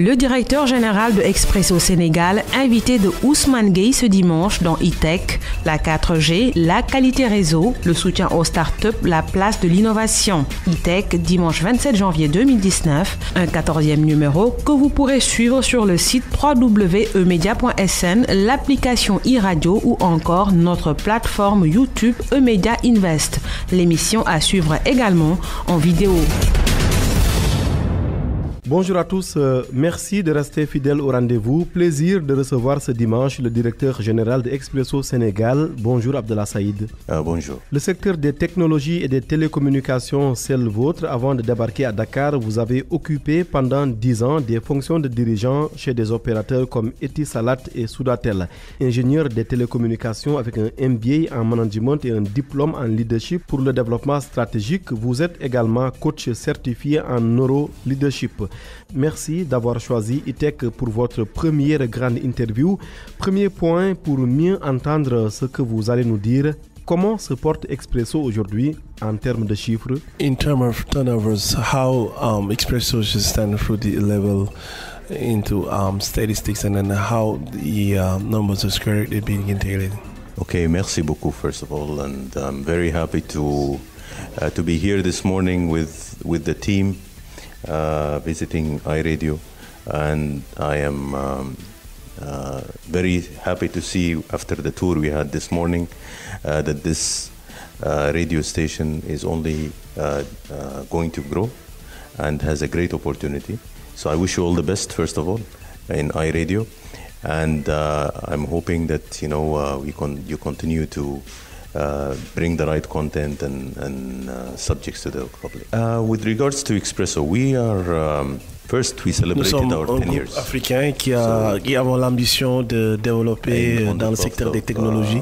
Le directeur général de Expresso Sénégal, invité de Ousmane Gueye ce dimanche dans E-Tech, la 4G, la qualité réseau, le soutien aux startups, la place de l'innovation. E-Tech, dimanche 27 janvier 2019, un 14e numéro que vous pourrez suivre sur le site www.emedia.sn, l'application e-radio ou encore notre plateforme YouTube Emedia Invest. L'émission à suivre également en vidéo. Bonjour à tous, merci de rester fidèles au rendez-vous. Plaisir de recevoir ce dimanche le directeur général de Expresso Sénégal. Bonjour Abdallah Saïd. Bonjour. Le secteur des technologies et des télécommunications, c'est le vôtre. Avant de débarquer à Dakar, vous avez occupé pendant 10 ans des fonctions de dirigeant chez des opérateurs comme Etisalat et Soudatel. Ingénieur des télécommunications avec un MBA en management et un diplôme en leadership pour le développement stratégique. Vous êtes également coach certifié en neuro-leadership. Merci d'avoir choisi E-Tech pour votre première grande interview. Premier point pour mieux entendre ce que vous allez nous dire. Comment se porte Expresso aujourd'hui en termes de chiffres? In terms of turnovers, how Expresso should stand through the level into statistics and then how the numbers are correctly being integrated? Okay, merci beaucoup first of all, and I'm very happy to be here this morning with the team. Visiting iRadio, and I am very happy to see after the tour we had this morning that this radio station is only going to grow and has a great opportunity. So I wish you all the best first of all in iRadio, and I'm hoping that you continue to bring the right content and subjects to the public. With regards to Expresso, we are first we celebrated our 10 years. Nous sommes un groupe africain qui avons l'ambition de développer dans le secteur des technologies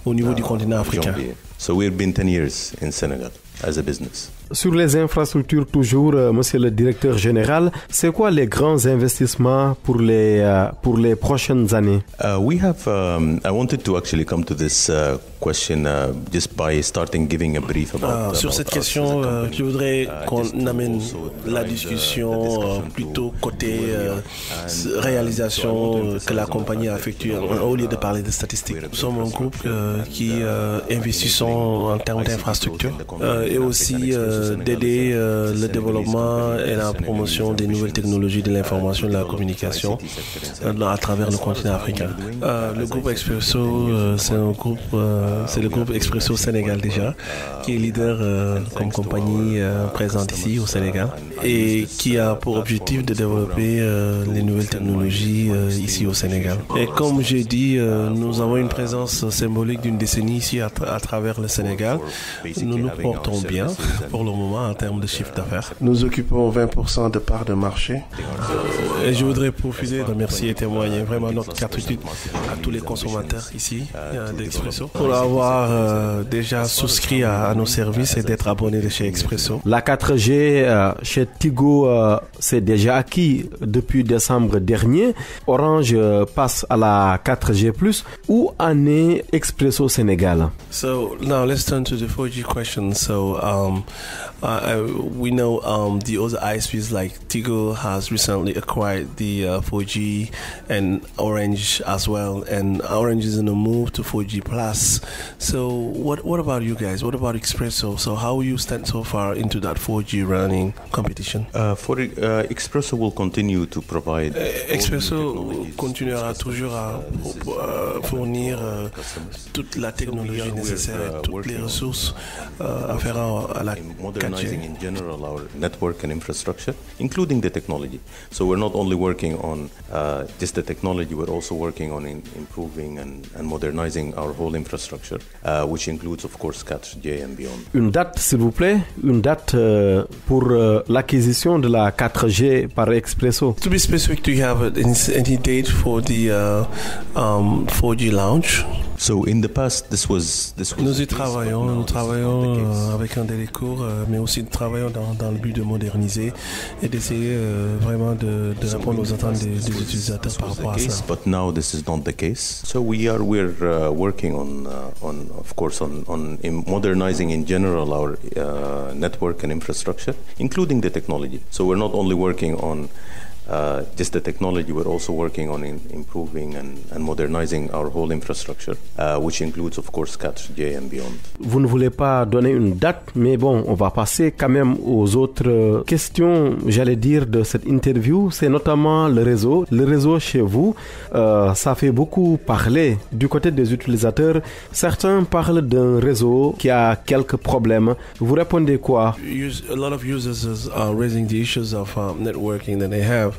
au niveau du continent africain. So we've been 10 years in Senegal as a business. Sur les infrastructures toujours, monsieur le directeur général, c'est quoi les grands investissements pour les prochaines années? We have, I wanted to actually come to this question just by starting giving a brief about sur cette question, je voudrais qu'on amène la discussion plutôt côté réalisation que la compagnie a effectuée au lieu de parler de statistiques. Nous sommes un groupe qui investissons en termes d'infrastructures et aussi d'aider le développement et la promotion des nouvelles technologies de l'information et de la communication à travers le continent africain. Le groupe Expresso, c'est le groupe Expresso Sénégal déjà, qui est leader comme compagnie présente ici au Sénégal et qui a pour objectif de développer les nouvelles technologies ici au Sénégal. Et comme j'ai dit, nous avons une présence symbolique d'une décennie ici à travers le Sénégal. Nous nous portons bien pour le moment en termes de chiffre d'affaires. Nous occupons 20% de parts de marché. Et je voudrais profiter de remercier et témoigner vraiment notre gratitude à tous les consommateurs ici d'Expresso pour avoir déjà souscrit à nos services et d'être abonnés de chez Expresso. La 4G chez Tigo, c'est déjà acquis depuis décembre dernier. Orange passe à la 4G+. Où en est Expresso Sénégal? So now let's turn to the 4G question. So we know the other ISPs like Tigo has recently acquired the 4G and Orange as well, and Orange is in a move to 4G Plus. So what about you guys? What about Expresso? So how you stand so far into that 4G running competition? Expresso will continue to provide. Expresso continuera toujours à fournir toute la technologie nécessaire et toutes les ressources afférentes à la 4G. In general our network and infrastructure, including the technology. So we're not only working on just the technology, we're also working on improving and modernizing our whole infrastructure, which includes of course 4G and beyond. Une date s'il vous plaît, une date pour l'acquisition de la 4G par Expresso. To be specific, do you have any date for the 4G launch? So in the past, this was nous y travaillons, nous travaillons avec un délai court, mais aussi nous travaillons dans le but de moderniser et d'essayer vraiment de répondre aux attentes des utilisateurs par rapport à ça. But now this is not the case. So we're working on of course on modernizing in general our network and infrastructure, including the technology. So we're not only working on just the technology, we're also working on improving and modernizing our whole infrastructure, which includes, of course, 4G and beyond. Vous ne voulez pas donner une date, mais bon, on va passer quand même aux autres questions, j'allais dire, de cette interview. C'est notamment le réseau. Le réseau chez vous, ça fait beaucoup parler du côté des utilisateurs. Certains parlent d'un réseau qui a quelques problèmes. Vous répondez quoi? A lot of users are raising the issues of networking that they have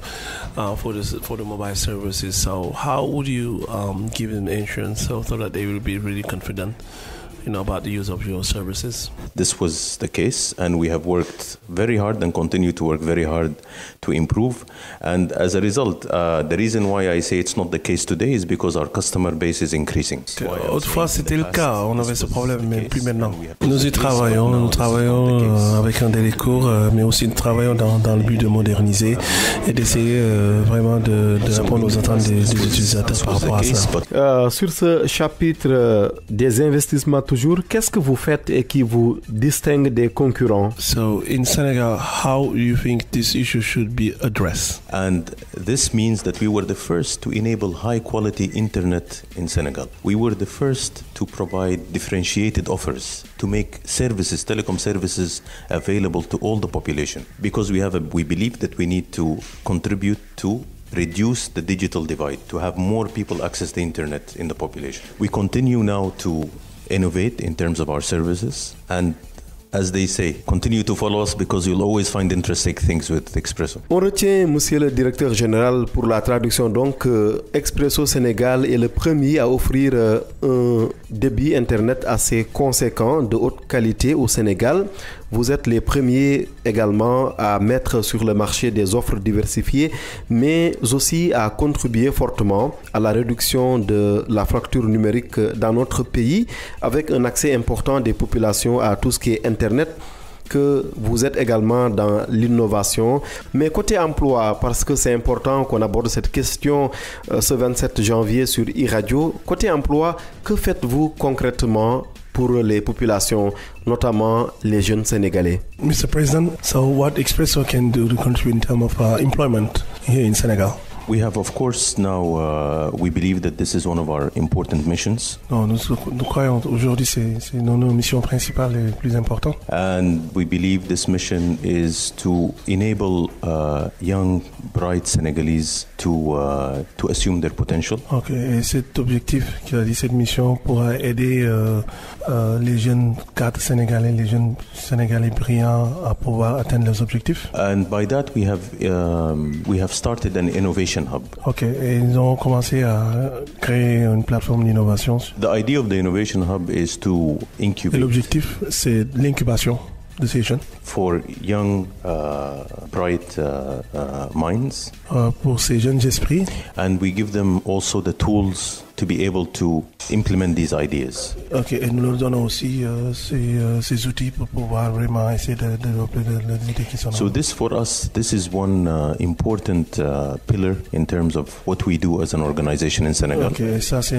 for the mobile services. So how would you give them insurance so that they will be really confident, about the use of your services? This was the case, and we have worked very hard and continue to work very hard to improve. And as a result, the reason why I say it's not the case today is because our customer base is increasing. Autrefois, c'était le cas. On avait ce problème, mais plus maintenant. Nous y travaillons. Nous travaillons avec un délai court, mais aussi nous travaillons dans le but de moderniser et d'essayer vraiment de répondre aux attentes des utilisateurs par rapport à ça. Sur ce chapitre des investissements qu'est-ce que vous faites et qui vous distingue des concurrents? So in Senegal, how do you think this issue should be addressed? And this means that we were the first to enable high-quality internet in Senegal. We were the first to provide differentiated offers to make services, telecom services, available to all the population. Because we believe that we need to contribute to reduce the digital divide, to have more people access the internet in the population. We continue now to innovate in terms of our services, and as they say, continue to follow us because you'll always find interesting things with Expresso. On retient, monsieur le directeur général, pour la traduction, donc Expresso Sénégal est le premier à offrir un débit Internet assez conséquent, de haute qualité au Sénégal. Vous êtes les premiers également à mettre sur le marché des offres diversifiées, mais aussi à contribuer fortement à la réduction de la fracture numérique dans notre pays, avec un accès important des populations à tout ce qui est Internet, que vous êtes également dans l'innovation. Mais côté emploi, parce que c'est important qu'on aborde cette question ce 27 janvier sur iRadio, côté emploi, que faites-vous concrètement pour les populations, notamment les jeunes Sénégalais? Mr. President, so what Expresso can do to contribute in terms of employment here in Senegal? We have, of course, now we believe that this is one of our important missions. Non, nous croyons aujourd'hui c'est nos missions principales et les plus importantes. And we believe this mission is to enable young, bright Senegalese to assume their potential. Ok, et cet objectif qui a dit cette mission pourra aider les jeunes cadres sénégalais, les jeunes Sénégalais brillants à pouvoir atteindre leurs objectifs. And by that we have started an innovation hub. Ok, et ils ont commencé à créer une plateforme d'innovation. The idea of the innovation hub is to incubate. Et l'objectif, c'est l'incubation de ces jeunes. For young, bright minds. Pour ces jeunes esprits. And we give them also the tools to be able to implement these ideas. Ok, et nous leur donnons aussi ces outils pour pouvoir vraiment essayer de développer les idées qui sont là. So this for us, this is one important pillar in terms of what we do as an organization in Senegal. Ok, ça c'est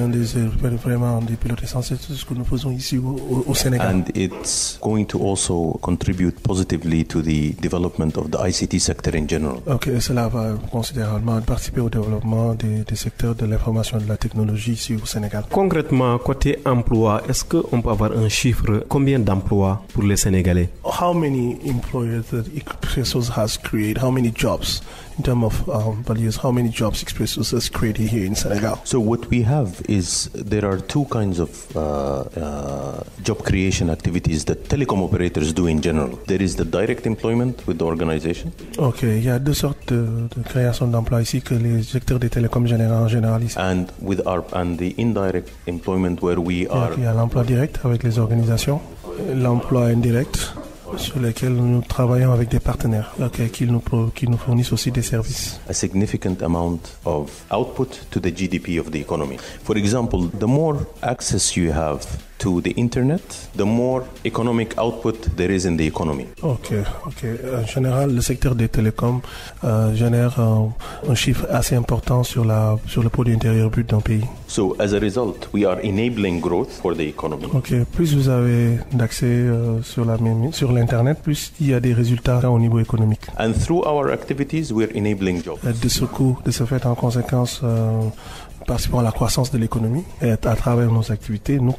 vraiment un des pilotes essentiels de ce que nous faisons ici au Sénégal. And it's going to also contribute positively to the development of the ICT sector in general. Ok, cela va considérablement participer au développement des secteurs de l'information et de la technologie ici au Sénégal. Concrètement, côté emploi, est-ce qu'on peut avoir un chiffre? Combien d'emplois pour les Sénégalais? How many employers that Expresso has created? How many jobs? In terms of values, how many jobs Expresso has created here in Senegal? So what we have is there are two kinds of job creation activities that telecom operators do in general. There is the direct employment with the organization. Ok, il y a deux sortes de création d'emplois ici que les secteurs des télécoms génèrent en général ici. And the indirect employment where we are. Il y a l'emploi direct avec les organisations, l'emploi indirect sur lesquels nous travaillons avec des partenaires qui nous fournissent aussi des services. A significant amount of output to the GDP of the economy. For example, the more access you have to the internet, the more economic output there is in the economy. Ok. En général, le secteur des télécoms génère un chiffre assez important sur le produit intérieur brut d'un pays. So as a result, we are enabling growth for the economy. Ok. Plus vous avez d'accès sur l'internet, plus il y a des résultats au niveau économique. And through our activities, we're enabling jobs. De ce fait, en conséquence, participant à la croissance de l'économie et à travers nos activités, nous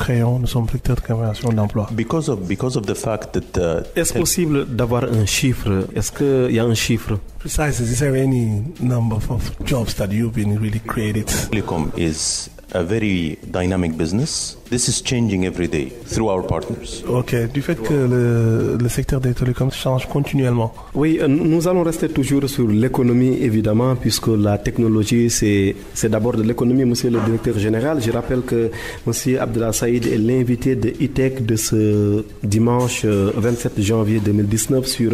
sommes vecteurs de création d'emplois. Because of the fact that est-ce possible d'avoir un chiffre? Est-ce qu'il y a un chiffre? Precisely, is there any number of jobs that you've been really created? Telecom is a very dynamic business. This is changing every day through our partners. Ok, du fait que le secteur des télécoms change continuellement. Oui, nous allons rester toujours sur l'économie, évidemment, puisque la technologie, c'est d'abord de l'économie, monsieur le directeur général. Je rappelle que monsieur Abdallah Saïd est l'invité de ITEC de ce dimanche 27 janvier 2019 sur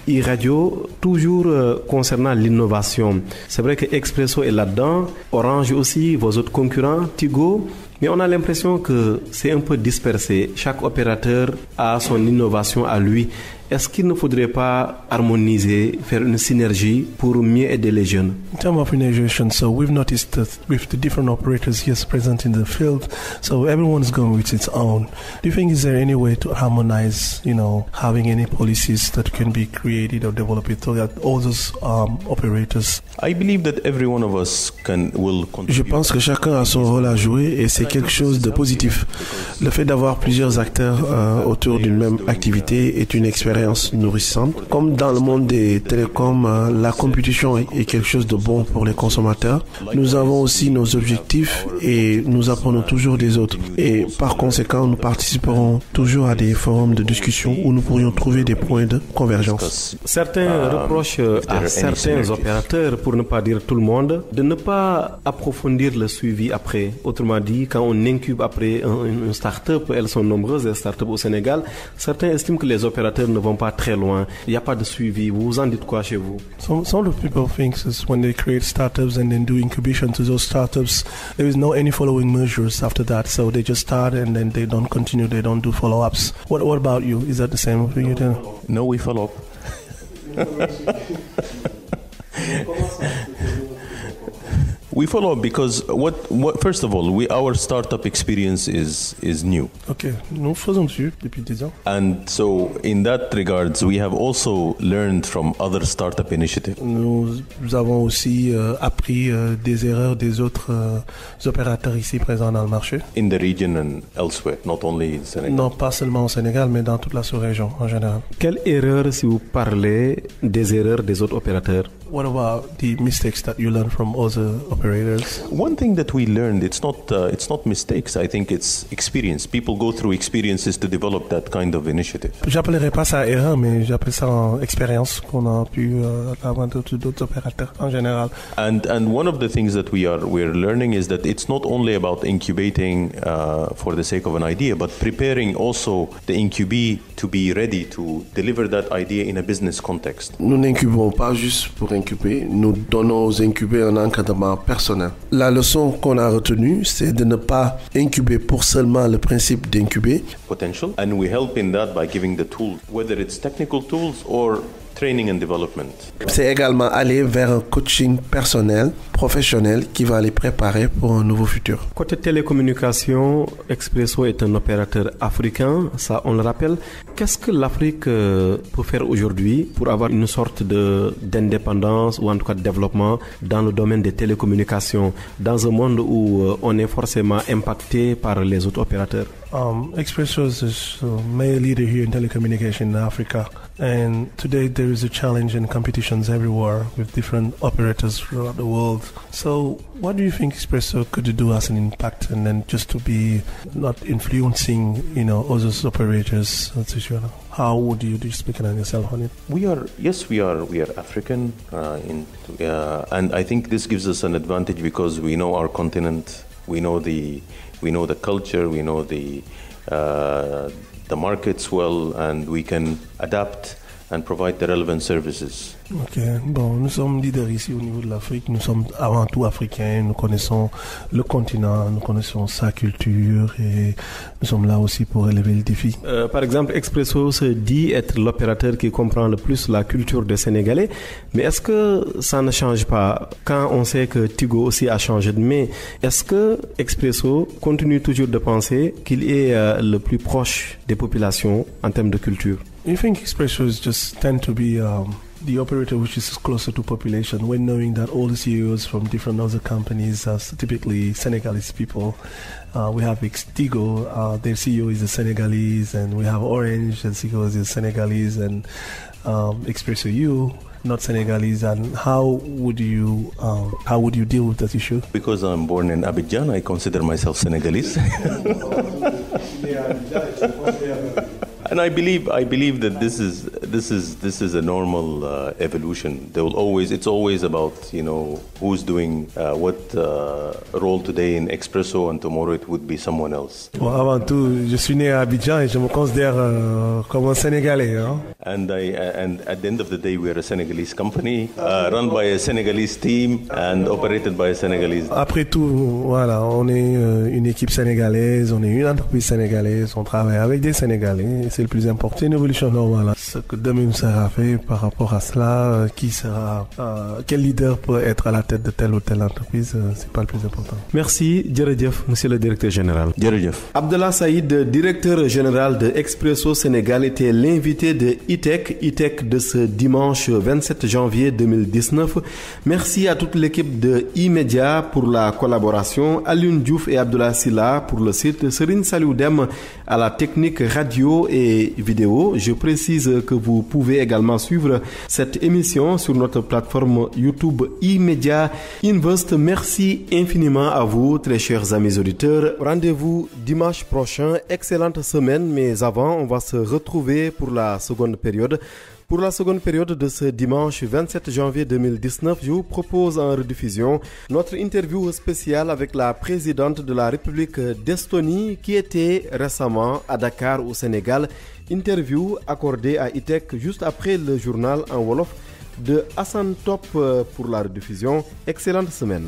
e-radio, toujours concernant l'innovation. C'est vrai que Expresso est là-dedans, Orange aussi, vos autres concurrents, Tigo. Mais on a l'impression que c'est un peu dispersé. Chaque opérateur a son innovation à lui. Est-ce qu'il ne faudrait pas harmoniser, faire une synergie pour mieux aider les jeunes? In terms of innovation, so we've noticed that with the different operators here present in the field, so everyone's going with its own. Do you think is there any way to harmonize, having any policies that can be created or developed so that all those operators? I believe that every one of us will contribute. Je pense que chacun a son rôle à jouer et c'est quelque chose de positif. Le fait d'avoir plusieurs acteurs autour d'une même activité est une expérience nourrissante. Comme dans le monde des télécoms, la compétition est quelque chose de bon pour les consommateurs. Nous avons aussi nos objectifs et nous apprenons toujours des autres. Et par conséquent, nous participerons toujours à des forums de discussion où nous pourrions trouver des points de convergence. Certains reprochent à certains opérateurs, pour ne pas dire tout le monde, de ne pas approfondir le suivi après. Autrement dit, quand on incube après une start-up, elles sont nombreuses, les start-up au Sénégal, certains estiment que les opérateurs ne vont pas très loin. Il n'y a pas de suivi. Vous en dites quoi chez vous? Some of the people think is when they create startups and then do incubation to those startups, there is no any following measures after that. So they just start and then they don't continue. They don't do follow-ups. What about you? Is that the same for you? No, we follow up. We follow up because first of all, our startup experience is new. Okay, nous faisons dessus depuis 10 ans. And so, in that regards, we have also learned from other startup initiatives. Nous avons aussi appris des erreurs des autres opérateurs ici présents dans le marché. In the region and elsewhere, not only in Senegal. Non, pas seulement au Sénégal, mais dans toute la sous-région en général. Quelle erreur, si vous parlez des erreurs des autres opérateurs? What about the mistakes that you learn from other operators? One thing that we learned, it's not mistakes. I think it's experience. People go through experiences to develop that kind of initiative. J'appellerais pas ça erreur, mais j'appelle ça expérience qu'on a pu avoir d'autres opérateurs en général. And one of the things that we're learning is that it's not only about incubating for the sake of an idea, but preparing also the incubee to be ready to deliver that idea in a business context. Nous n'incubons pas juste pour incuber, nous donnons aux incubés un encadrement personnel. La leçon qu'on a retenue, c'est de ne pas incuber pour seulement le principe d'incuber. Potential, and we help in that by giving the tools, whether it's technical tools or training and development. C'est également aller vers un coaching personnel, professionnel, qui va les préparer pour un nouveau futur. Côté télécommunication, Expresso est un opérateur africain, ça on le rappelle. Qu'est-ce que l'Afrique peut faire aujourd'hui pour avoir une sorte d'indépendance ou en tout cas de développement dans le domaine des télécommunications, dans un monde où on est forcément impacté par les autres opérateurs? Expresso is a major leader here in telecommunication in Africa, and today there is a challenge and competitions everywhere with different operators throughout the world. So what do you think Expresso could do as an impact, and then just to be not influencing, other operators? How would you speak on yourself on it? We are African, and I think this gives us an advantage because we know our continent, we know the culture, we know the markets well, and we can adapt and provide the relevant services. Ok, bon, nous sommes leaders ici au niveau de l'Afrique. Nous sommes avant tout africains. Nous connaissons le continent, nous connaissons sa culture et nous sommes là aussi pour relever le défi. Par exemple, Expresso se dit être l'opérateur qui comprend le plus la culture des Sénégalais. Mais est-ce que ça ne change pas quand on sait que Tigo aussi a changé de main? Est-ce que Expresso continue toujours de penser qu'il est le plus proche des populations en termes de culture? I think Expresso just tend to be the operator which is closer to population, when knowing that all the CEOs from different other companies are typically Senegalese people. We have Tigo, their CEO is a Senegalese, and we have Orange, and CEO is a Senegalese, and Expresso U, not Senegalese. And how would you deal with that issue? Because I'm born in Abidjan, I consider myself Senegalese. And I believe that this is a normal evolution. It's always about, you know, who's doing what role today in Expresso, and tomorrow it would be someone else. Bon, avant tout, je suis né à Abidjan et je me considère comme un Sénégalais. Hein? And at the end of the day, we are a Senegalese company, run by a Senegalese team and operated by a Senegalese. Après tout, voilà, on est une équipe sénégalaise, on est une entreprise sénégalaise, on travaille avec des Sénégalais. C'est le plus important. C'est une évolution normale. Ce que demain sera fait par rapport à cela, quel leader peut être à la tête de telle ou telle entreprise, c'est pas le plus important. Merci, Djeredjef, monsieur le directeur général. Djeredjef. Abdallah Saïd, directeur général de Expresso Sénégal, était l'invité de ITEC de ce dimanche 27 janvier 2019. Merci à toute l'équipe de E-Media pour la collaboration, Alioune Diouf et Abdallah Silla pour le site, Serine Salioudem à la technique radio et vidéo. Je précise que vous pouvez également suivre cette émission sur notre plateforme YouTube E-Media Invest. Merci infiniment à vous, très chers amis auditeurs. Rendez-vous dimanche prochain. Excellente semaine, mais avant, on va se retrouver pour la seconde période. Pour la seconde période de ce dimanche 27 janvier 2019, je vous propose en rediffusion notre interview spéciale avec la présidente de la République d'Estonie qui était récemment à Dakar au Sénégal. Interview accordée à ITEC juste après le journal en Wolof de Hassan Top pour la rediffusion. Excellente semaine.